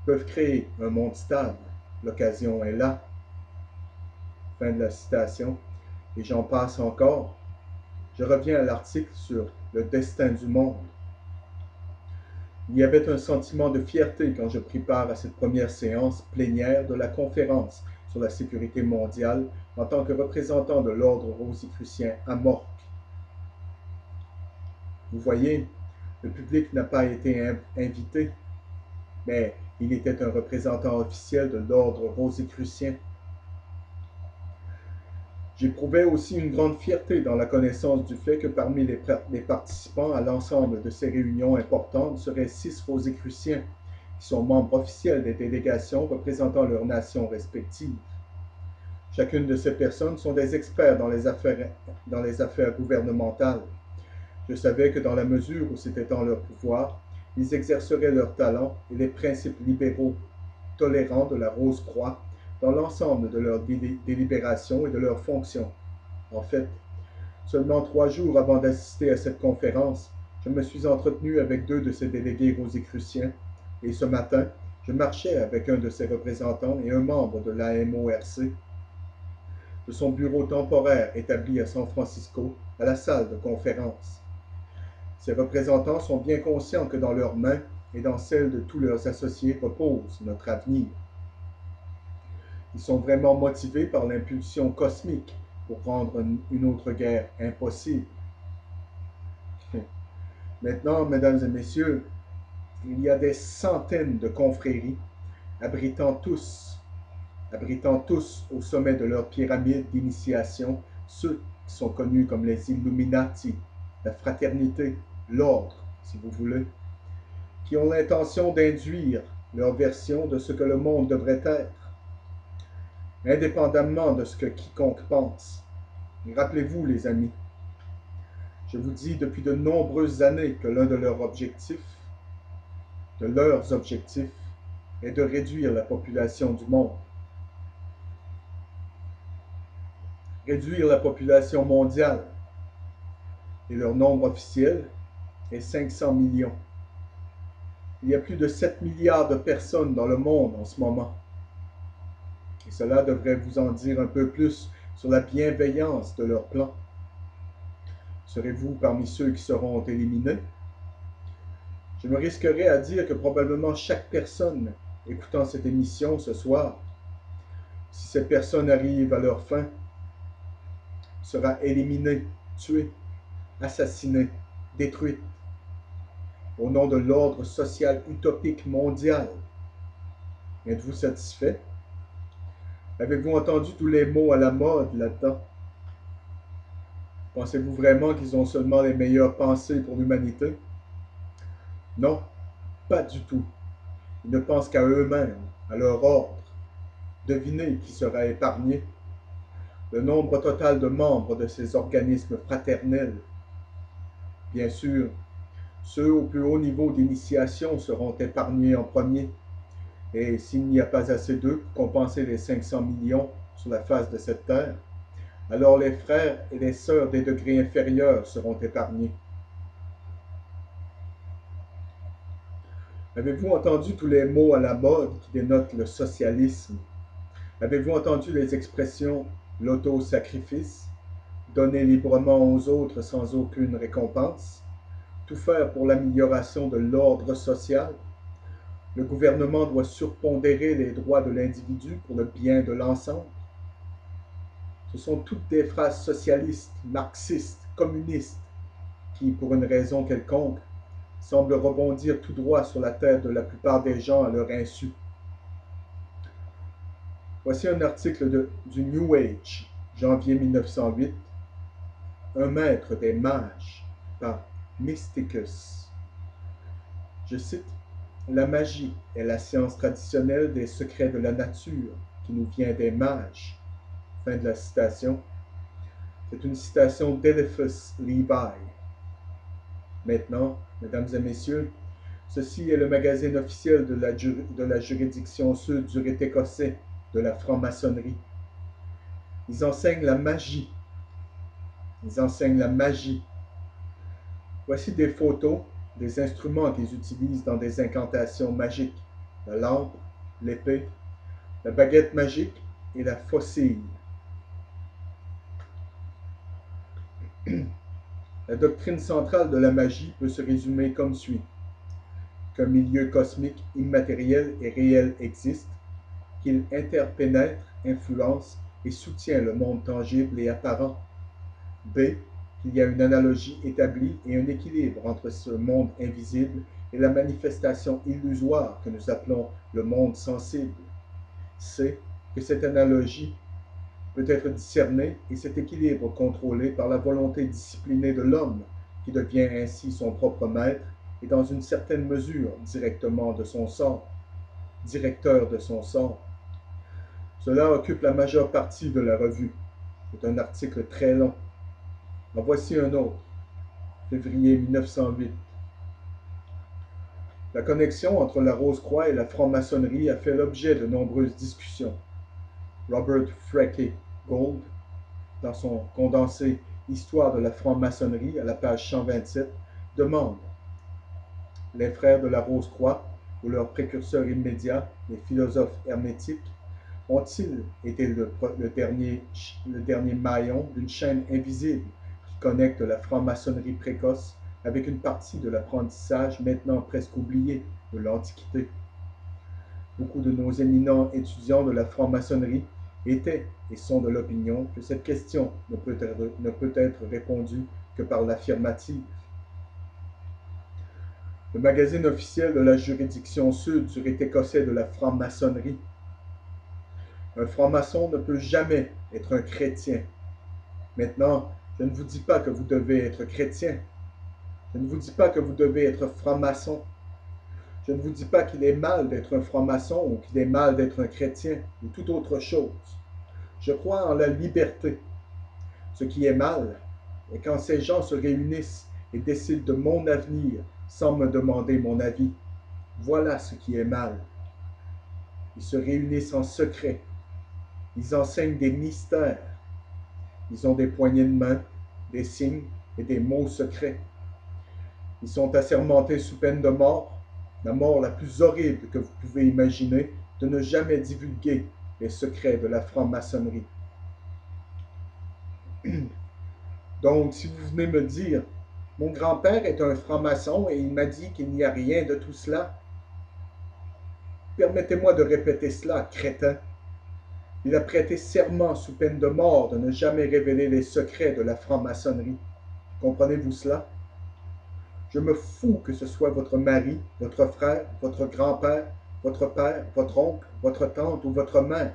peuvent créer un monde stable. L'occasion est là. Fin de la citation. Et j'en passe encore. Je reviens à l'article sur le destin du monde. Il y avait un sentiment de fierté quand je pris part à cette première séance plénière de la conférence sur la sécurité mondiale en tant que représentant de l'ordre rosicrucien à Morque. Vous voyez, le public n'a pas été invité, mais il était un représentant officiel de l'ordre rosicrucien. J'éprouvais aussi une grande fierté dans la connaissance du fait que parmi les participants à l'ensemble de ces réunions importantes seraient 6 rosicruciens, qui sont membres officiels des délégations représentant leurs nations respectives. Chacune de ces personnes sont des experts dans les affaires gouvernementales. Je savais que dans la mesure où c'était en leur pouvoir, ils exerceraient leurs talents et les principes libéraux tolérants de la Rose-Croix dans l'ensemble de leurs délibérations et de leurs fonctions. En fait, seulement 3 jours avant d'assister à cette conférence, je me suis entretenu avec 2 de ces délégués rosicruciens, et ce matin, je marchais avec un de ses représentants et un membre de l'AMORC, de son bureau temporaire établi à San Francisco, à la salle de conférence. Ces représentants sont bien conscients que dans leurs mains et dans celles de tous leurs associés repose notre avenir. Ils sont vraiment motivés par l'impulsion cosmique pour rendre une autre guerre impossible. Maintenant, mesdames et messieurs, il y a des centaines de confréries abritant tous au sommet de leur pyramide d'initiation ceux qui sont connus comme les Illuminati, la fraternité, l'ordre, si vous voulez, qui ont l'intention d'induire leur version de ce que le monde devrait être, indépendamment de ce que quiconque pense. Rappelez-vous, les amis, je vous dis depuis de nombreuses années que l'un de leurs objectifs, est de réduire la population du monde. Réduire la population mondiale. Et leur nombre officiel est 500 millions. Il y a plus de 7 milliards de personnes dans le monde en ce moment. Et cela devrait vous en dire un peu plus sur la bienveillance de leur plan. Serez-vous parmi ceux qui seront éliminés? Je me risquerais à dire que probablement chaque personne écoutant cette émission ce soir, si cette personne arrive à leur fin, sera éliminée, tuée, assassinée, détruite, au nom de l'ordre social utopique mondial. Êtes-vous satisfait? Avez-vous entendu tous les mots à la mode là-dedans? Pensez-vous vraiment qu'ils ont seulement les meilleures pensées pour l'humanité? Non, pas du tout. Ils ne pensent qu'à eux-mêmes, à leur ordre. Devinez qui sera épargné. Le nombre total de membres de ces organismes fraternels. Bien sûr, ceux au plus haut niveau d'initiation seront épargnés en premier. Et s'il n'y a pas assez d'eux pour compenser les 500 millions sur la face de cette terre, alors les frères et les sœurs des degrés inférieurs seront épargnés. Avez-vous entendu tous les mots à la mode qui dénotent le socialisme? Avez-vous entendu les expressions l'auto-sacrifice, donner librement aux autres sans aucune récompense, tout faire pour l'amélioration de l'ordre social? Le gouvernement doit surpondérer les droits de l'individu pour le bien de l'ensemble. Ce sont toutes des phrases socialistes, marxistes, communistes, qui, pour une raison quelconque, semblent rebondir tout droit sur la tête de la plupart des gens à leur insu. Voici un article du New Age, janvier 1908, Un maître des mages, par Mysticus. Je cite, La magie est la science traditionnelle des secrets de la nature qui nous vient des mages. Fin de la citation. C'est une citation d'Eliphas Levi. Maintenant, mesdames et messieurs, ceci est le magazine officiel de la juridiction sud du rite écossais de la franc-maçonnerie. Ils enseignent la magie. Ils enseignent la magie. Voici des photos des instruments qu'ils utilisent dans des incantations magiques. La lampe, l'épée, la baguette magique et la faucille. La doctrine centrale de la magie peut se résumer comme suit. Qu'un milieu cosmique immatériel et réel existe, qu'il interpénètre, influence et soutient le monde tangible et apparent. B. Qu'il y a une analogie établie et un équilibre entre ce monde invisible et la manifestation illusoire que nous appelons le monde sensible. C. Que cette analogie peut être discernée et cet équilibre contrôlé par la volonté disciplinée de l'homme, qui devient ainsi son propre maître et dans une certaine mesure directement de son sort, directeur de son sort. Cela occupe la majeure partie de la revue. C'est un article très long. En voici un autre, février 1908. La connexion entre la Rose-Croix et la franc-maçonnerie a fait l'objet de nombreuses discussions. Robert Freckey Gould, dans son condensé Histoire de la franc-maçonnerie à la page 127, demande: les frères de la Rose-Croix, ou leurs précurseurs immédiats, les philosophes hermétiques, ont-ils été le dernier maillon d'une chaîne invisible qui connecte la franc-maçonnerie précoce avec une partie de l'apprentissage maintenant presque oublié de l'Antiquité? Beaucoup de nos éminents étudiants de la franc-maçonnerie étaient et sont de l'opinion que cette question ne peut être répondue que par l'affirmative. Le magazine officiel de la juridiction sud du rite écossais de la franc-maçonnerie. Un franc-maçon ne peut jamais être un chrétien. Maintenant, je ne vous dis pas que vous devez être chrétien. Je ne vous dis pas que vous devez être franc-maçon. Je ne vous dis pas qu'il est mal d'être un franc-maçon ou qu'il est mal d'être un chrétien ou toute autre chose. Je crois en la liberté. Ce qui est mal est quand ces gens se réunissent et décident de mon avenir sans me demander mon avis. Voilà ce qui est mal. Ils se réunissent en secret. Ils enseignent des mystères. Ils ont des poignées de main, des signes et des mots secrets. Ils sont assermentés sous peine de mort, la mort la plus horrible que vous pouvez imaginer, de ne jamais divulguer les secrets de la franc-maçonnerie. Donc, si vous venez me dire, mon grand-père est un franc-maçon et il m'a dit qu'il n'y a rien de tout cela, permettez-moi de répéter cela, crétin. Il a prêté serment sous peine de mort de ne jamais révéler les secrets de la franc-maçonnerie. Comprenez-vous cela? Je me fous que ce soit votre mari, votre frère, votre grand-père, votre père, votre oncle, votre tante ou votre mère.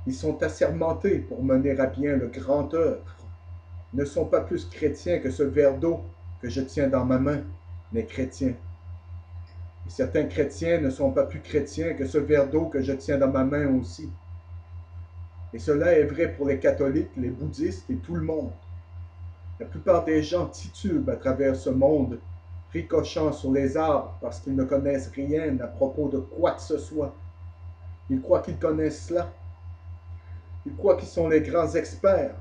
Ils sont assermentés pour mener à bien le grand œuvre. Ils ne sont pas plus chrétiens que ce verre d'eau que je tiens dans ma main, mais chrétiens. Et certains chrétiens ne sont pas plus chrétiens que ce verre d'eau que je tiens dans ma main aussi. Et cela est vrai pour les catholiques, les bouddhistes et tout le monde. La plupart des gens titubent à travers ce monde, ricochant sur les arbres parce qu'ils ne connaissent rien à propos de quoi que ce soit. Ils croient qu'ils connaissent cela. Ils croient qu'ils sont les grands experts.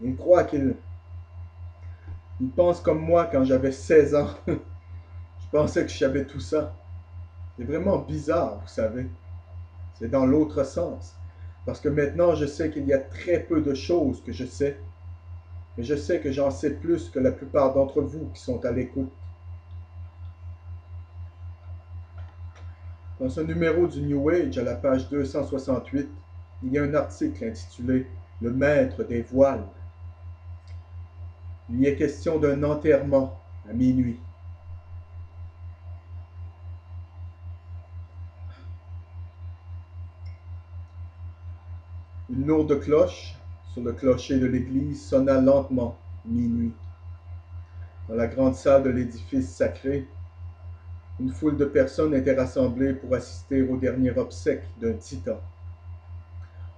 Ils croient qu'ils pensent comme moi quand j'avais 16 ans. Je pensais que je savais tout ça. C'est vraiment bizarre, vous savez. C'est dans l'autre sens. Parce que maintenant, je sais qu'il y a très peu de choses que je sais. Mais je sais que j'en sais plus que la plupart d'entre vous qui sont à l'écoute. Dans ce numéro du New Age, à la page 268, il y a un article intitulé « Le maître des voiles ». Il y est question d'un enterrement à minuit. Une lourde cloche sur le clocher de l'église sonna lentement minuit. Dans la grande salle de l'édifice sacré, une foule de personnes étaient rassemblées pour assister au dernier obsèque d'un titan.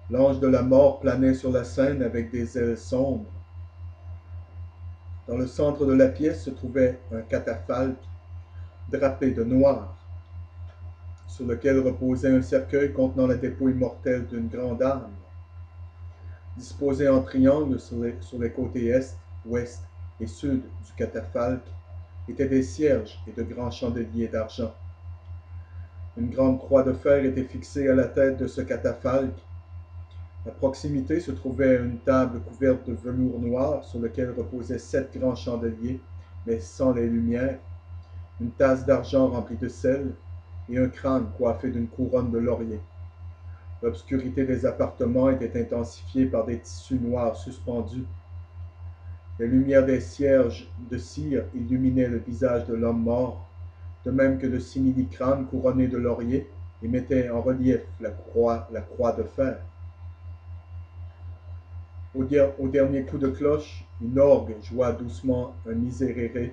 L'ange de la mort planait sur la scène avec des ailes sombres. Dans le centre de la pièce se trouvait un catafalque drapé de noir, sur lequel reposait un cercueil contenant la dépouille mortelle d'une grande âme. Disposés en triangle sur les côtés est, ouest et sud du catafalque étaient des cierges et de grands chandeliers d'argent. Une grande croix de fer était fixée à la tête de ce catafalque. À proximité se trouvait une table couverte de velours noir sur lequel reposaient 7 grands chandeliers, mais sans les lumières, une tasse d'argent remplie de sel et un crâne coiffé d'une couronne de laurier. L'obscurité des appartements était intensifiée par des tissus noirs suspendus. Les lumières des cierges de cire illuminaient le visage de l'homme mort, de même que le simili-crâne couronné de laurier et mettait en relief la croix de fer. Au dernier coup de cloche, une orgue joua doucement un miserere,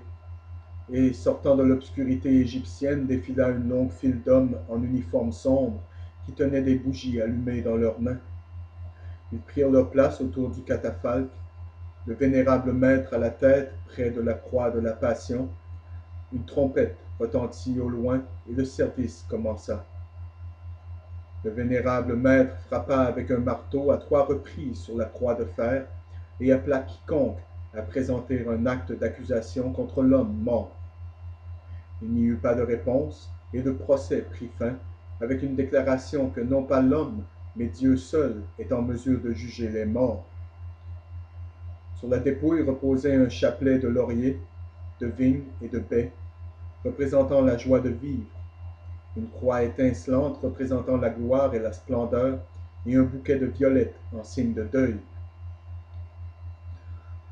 et sortant de l'obscurité égyptienne défila une longue file d'hommes en uniforme sombre qui tenaient des bougies allumées dans leurs mains. Ils prirent leur place autour du catafalque, le vénérable maître à la tête près de la croix de la Passion. Une trompette retentit au loin et le service commença. Le vénérable maître frappa avec un marteau à 3 reprises sur la croix de fer et appela quiconque à présenter un acte d'accusation contre l'homme mort. Il n'y eut pas de réponse et le procès prit fin avec une déclaration que non pas l'homme, mais Dieu seul est en mesure de juger les morts. Sur la dépouille reposait un chapelet de laurier, de vigne et de baies, représentant la joie de vivre, une croix étincelante représentant la gloire et la splendeur, et un bouquet de violettes en signe de deuil.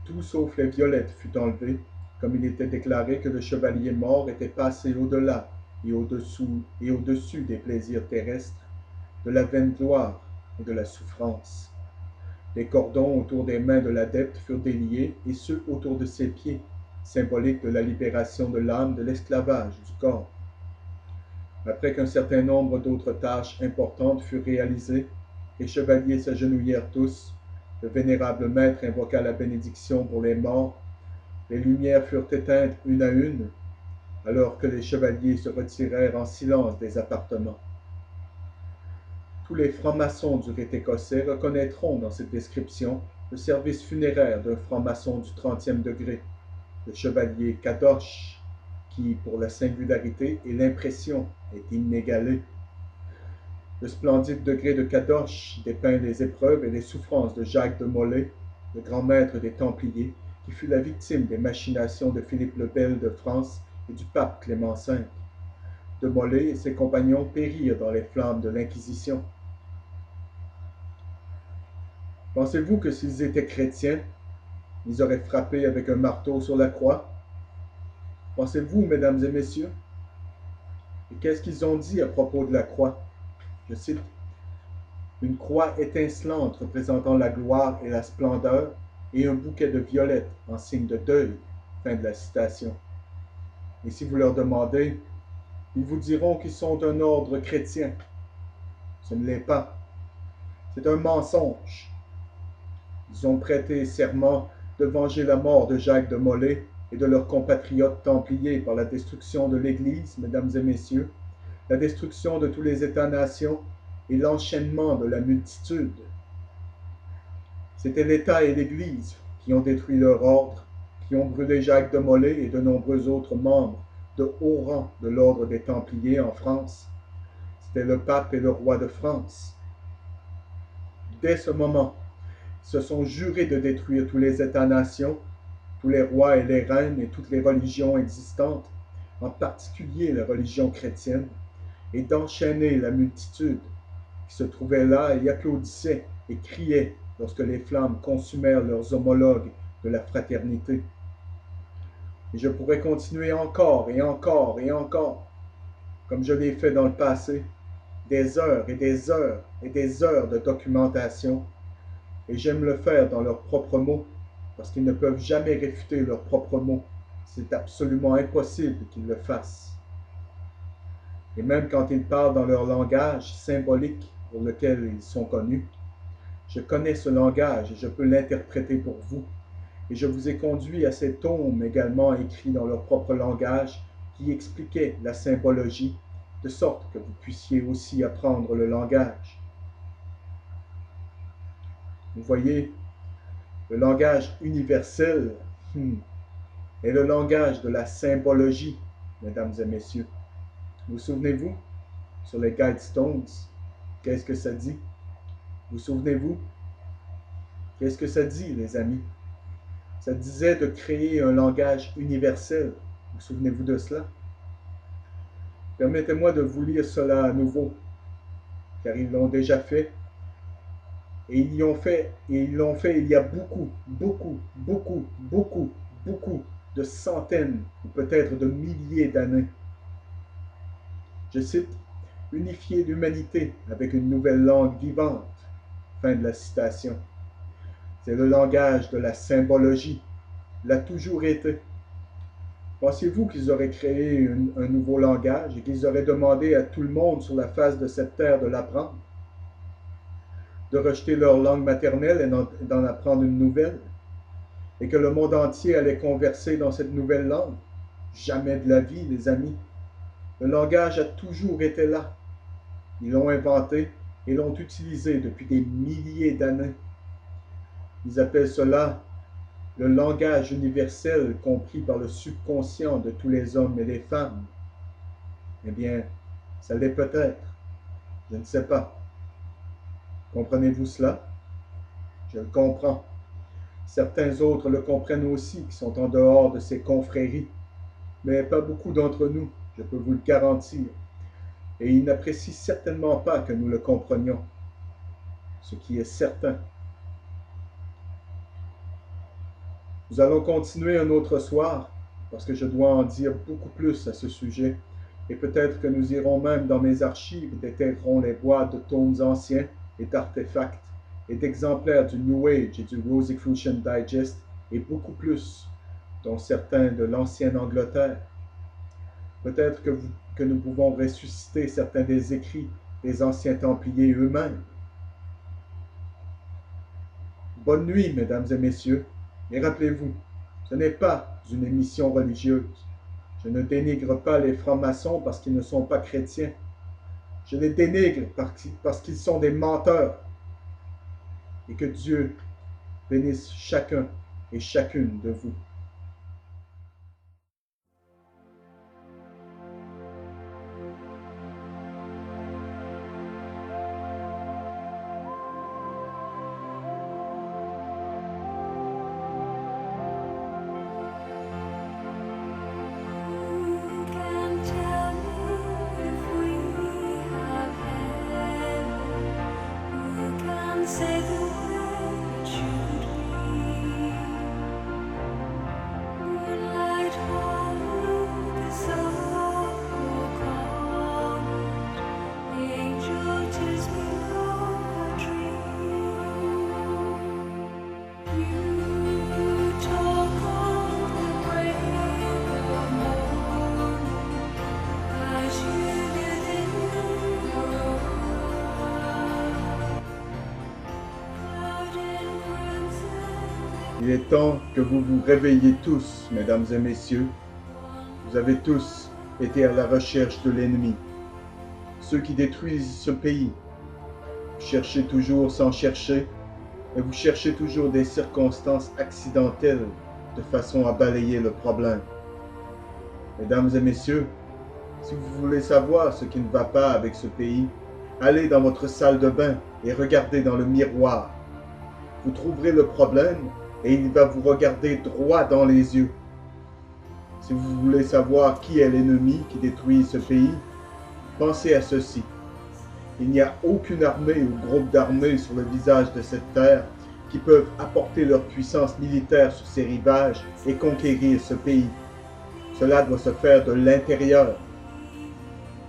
Tout sauf les violettes fut enlevé, comme il était déclaré que le chevalier mort était passé au-delà et au-dessus des plaisirs terrestres, de la vaine gloire et de la souffrance. Les cordons autour des mains de l'adepte furent déliés et ceux autour de ses pieds, symboliques de la libération de l'âme de l'esclavage du corps. Après qu'un certain nombre d'autres tâches importantes furent réalisées, les chevaliers s'agenouillèrent tous, le vénérable maître invoqua la bénédiction pour les morts, les lumières furent éteintes une à une, alors que les chevaliers se retirèrent en silence des appartements. Tous les francs-maçons du rite écossais reconnaîtront dans cette description le service funéraire d'un franc-maçon du 30e degré, le chevalier Cadoche, qui, pour la singularité et l'impression, est inégalé. Le splendide degré de Cadoche dépeint les épreuves et les souffrances de Jacques de Molay, le grand maître des Templiers, qui fut la victime des machinations de Philippe le Bel de France et du pape Clément V. De Molay et ses compagnons périrent dans les flammes de l'Inquisition. Pensez-vous que s'ils étaient chrétiens, ils auraient frappé avec un marteau sur la croix? Pensez-vous, mesdames et messieurs? Et qu'est-ce qu'ils ont dit à propos de la croix? Je cite, une croix étincelante représentant la gloire et la splendeur, et un bouquet de violettes en signe de deuil. Fin de la citation. Et si vous leur demandez, ils vous diront qu'ils sont d'un ordre chrétien. Ce ne l'est pas. C'est un mensonge. Ils ont prêté serment de venger la mort de Jacques de Molay et de leurs compatriotes templiers par la destruction de l'Église, mesdames et messieurs, la destruction de tous les États-nations et l'enchaînement de la multitude. C'était l'État et l'Église qui ont détruit leur ordre, qui ont brûlé Jacques de Molay et de nombreux autres membres de haut rang de l'ordre des Templiers en France. C'était le pape et le roi de France. Dès ce moment, ils se sont jurés de détruire tous les États-nations, tous les rois et les reines et toutes les religions existantes, en particulier la religion chrétienne, et d'enchaîner la multitude qui se trouvait là et applaudissait et criait lorsque les flammes consumèrent leurs homologues de la fraternité. Et je pourrais continuer encore et encore et encore, comme je l'ai fait dans le passé, des heures et des heures et des heures de documentation, et j'aime le faire dans leurs propres mots, parce qu'ils ne peuvent jamais réfuter leurs propres mots. C'est absolument impossible qu'ils le fassent. Et même quand ils parlent dans leur langage symbolique pour lequel ils sont connus, Je connais ce langage et je peux l'interpréter pour vous. Et je vous ai conduit à ces tomes également écrits dans leur propre langage qui expliquaient la symbologie, de sorte que vous puissiez aussi apprendre le langage. Vous voyez, le langage universel est le langage de la symbologie, mesdames et messieurs. Vous souvenez-vous, sur les Guidestones, qu'est-ce que ça dit? Vous souvenez-vous? Qu'est-ce que ça dit, les amis? Ça disait de créer un langage universel. Vous souvenez-vous de cela? Permettez-moi de vous lire cela à nouveau, car ils l'ont déjà fait. Et ils l'ont fait il y a beaucoup de centaines ou peut-être de milliers d'années. Je cite, unifier l'humanité avec une nouvelle langue vivante. Fin de la citation. C'est le langage de la symbologie. L'a toujours été. Pensez-vous qu'ils auraient créé un nouveau langage et qu'ils auraient demandé à tout le monde sur la face de cette terre de l'apprendre? De rejeter leur langue maternelle et d'en apprendre une nouvelle? Et que le monde entier allait converser dans cette nouvelle langue? Jamais de la vie, les amis. Le langage a toujours été là. Ils l'ont inventé et l'ont utilisé depuis des milliers d'années. Ils appellent cela le langage universel compris par le subconscient de tous les hommes et les femmes. Eh bien, ça l'est peut-être. Je ne sais pas. Comprenez-vous cela? Je le comprends. Certains autres le comprennent aussi, qui sont en dehors de ces confréries. Mais pas beaucoup d'entre nous, je peux vous le garantir. Et ils n'apprécient certainement pas que nous le comprenions. Ce qui est certain. Nous allons continuer un autre soir, parce que je dois en dire beaucoup plus à ce sujet. Et peut-être que nous irons même dans mes archives et déterrerons les boîtes de tomes anciens et d'artefacts et d'exemplaires du New Age et du Rosicrucian Digest et beaucoup plus, dont certains de l'ancienne Angleterre. Peut-être que nous pouvons ressusciter certains des écrits des anciens Templiers eux-mêmes. Bonne nuit, mesdames et messieurs, et rappelez-vous, ce n'est pas une émission religieuse. Je ne dénigre pas les francs-maçons parce qu'ils ne sont pas chrétiens. Je les dénigre parce qu'ils sont des menteurs. Et que Dieu bénisse chacun et chacune de vous. Il est temps que vous vous réveilliez tous, mesdames et messieurs. Vous avez tous été à la recherche de l'ennemi. Ceux qui détruisent ce pays. Vous cherchez toujours sans chercher, et vous cherchez toujours des circonstances accidentelles de façon à balayer le problème. Mesdames et messieurs, si vous voulez savoir ce qui ne va pas avec ce pays, allez dans votre salle de bain et regardez dans le miroir. Vous trouverez le problème et il va vous regarder droit dans les yeux. Si vous voulez savoir qui est l'ennemi qui détruit ce pays, pensez à ceci. Il n'y a aucune armée ou groupe d'armées sur le visage de cette terre qui peuvent apporter leur puissance militaire sur ces rivages et conquérir ce pays. Cela doit se faire de l'intérieur.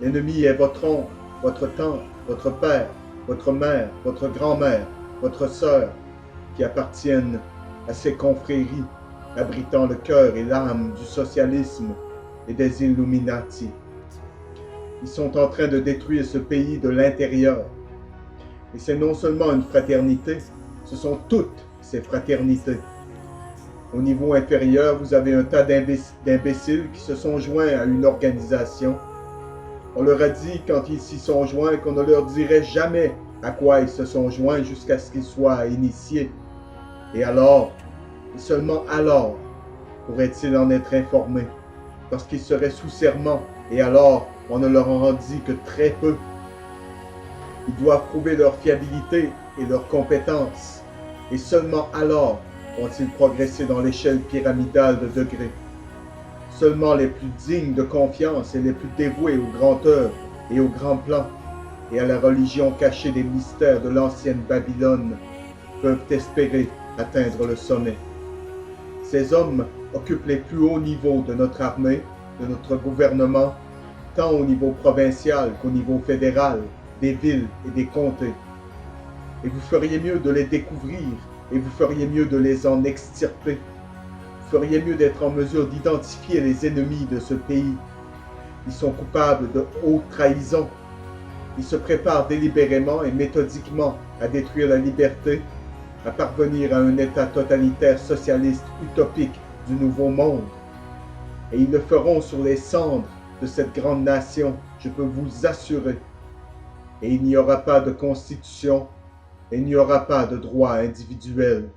L'ennemi est votre oncle, votre tante, votre père, votre mère, votre grand-mère, votre sœur, qui appartiennent à ces confréries abritant le cœur et l'âme du socialisme et des Illuminati. Ils sont en train de détruire ce pays de l'intérieur. Et c'est non seulement une fraternité, ce sont toutes ces fraternités. Au niveau inférieur, vous avez un tas d'imbéciles qui se sont joints à une organisation. On leur a dit quand ils s'y sont joints qu'on ne leur dirait jamais à quoi ils se sont joints jusqu'à ce qu'ils soient initiés. Et alors, et seulement alors, pourraient-ils en être informés, lorsqu'ils seraient sous serment, et alors on ne leur en dit que très peu. Ils doivent prouver leur fiabilité et leur compétence, et seulement alors vont-ils progresser dans l'échelle pyramidale de degrés. Seulement les plus dignes de confiance et les plus dévoués aux grandes œuvres et aux grands plans, et à la religion cachée des mystères de l'ancienne Babylone, peuvent espérer atteindre le sommet. Ces hommes occupent les plus hauts niveaux de notre armée, de notre gouvernement, tant au niveau provincial qu'au niveau fédéral, des villes et des comtés. Et vous feriez mieux de les découvrir, et vous feriez mieux de les en extirper. Vous feriez mieux d'être en mesure d'identifier les ennemis de ce pays. Ils sont coupables de haute trahison. Ils se préparent délibérément et méthodiquement à détruire la liberté, à parvenir à un État totalitaire socialiste utopique du Nouveau Monde. Et ils le feront sur les cendres de cette grande nation, je peux vous assurer. Et il n'y aura pas de constitution, et il n'y aura pas de droit individuel.